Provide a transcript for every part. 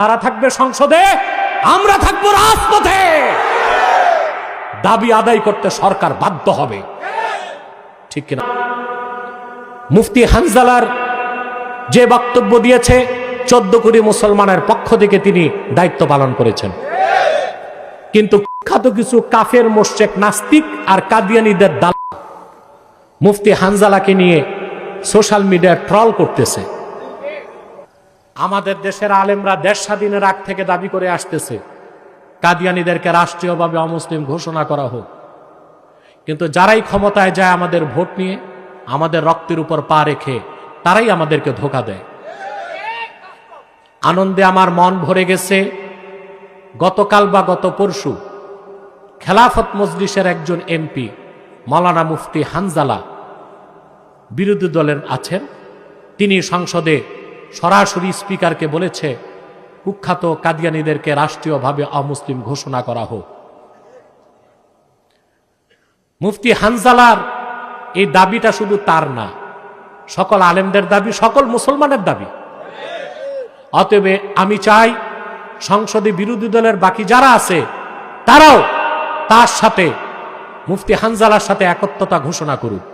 তারা থাকবে সংসদে, আমরা থাকবো রাজপথে। দাবি আদায় করতে সরকার বাধ্য হবে, ঠিক কিনা? মুফতি হানজালার যে বক্তব্য দিয়েছে 14 কোটি মুসলমানের পক্ষ থেকে তিনি দায়িত্ব পালন করেছেন, কিন্তু বিখ্যাত কিছু কাফের মোশরেক নাস্তিক আর কাদিয়ানীদের দাল মুফতি হানজালাকে নিয়ে সোশ্যাল মিডিয়ায় ট্রল করতেছে। আমাদের দেশের আলেমরা দেশ স্বাধীনের আগ থেকে দাবি করে আসতেছে কাদিয়ানীদেরকে রাষ্ট্রীয়ভাবে অমুসলিম ঘোষণা করা হোক, কিন্তু যারাই ক্ষমতায় যায় আমাদের ভোট নিয়ে, আমাদের রক্তের উপর পা রেখে, তারাই আমাদেরকে ধোঁকা দেয়। আনন্দে আমার মন ভরে গেছে। গতকাল বা গত পরশু খেলাফত মজলিসের একজন এমপি মাওলানা মুফতি হানজালা বিরোধী দলের আছেন, তিনি সংসদে সরাসরি স্পিকারকে বলেছে কুখ্যাত কাদিয়ানীদেরকে রাষ্ট্রীয়ভাবে অমুসলিম ঘোষণা করা হোক। মুফতি হানজালার এই দাবিটা শুধু তার না, সকল আলেমদের দাবি, সকল মুসলমানের দাবি। অতএব আমি চাই সংসদে বিরোধী দলের বাকি যারা আছে তারাও তার সাথে মুফতি হানজালার সাথে একত্রতা ঘোষণা করুক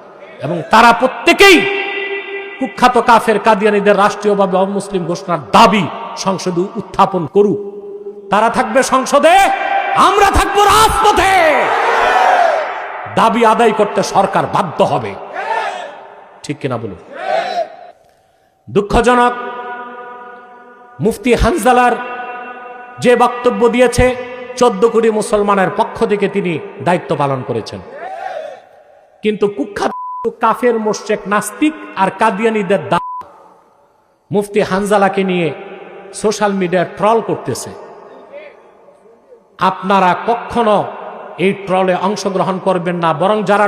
এবং তারা প্রত্যেকেই কুখ্যাত কাফের কাদিয়ানীদের রাষ্ট্রীয়ভাবে অমুসলিম ঘোষণার দাবি সংসদে উত্থাপন করুক। তারা থাকবে সংসদে, আমরা থাকবো রাজপথে। দাবি আদায় করতে সরকার বাধ্য হবে, ঠিক কিনা বলুন? দুঃখজনক, মুফতি হানজালার যে বক্তব্য দিয়েছে 14 কোটি মুসলমানের পক্ষ থেকে তিনি দায়িত্ব পালন করেছেন, কিন্তু কুখ্যাত কাফের মোশরেক নাস্তিক আর কাদিয়ানীদের দাল মুফতি হানজালাকে নিয়ে সোশ্যাল মিডিয়ায় ট্রল করতেছে। আপনারা কখনো এই ট্রলে অংশগ্রহণ করবেন না, বরং যারা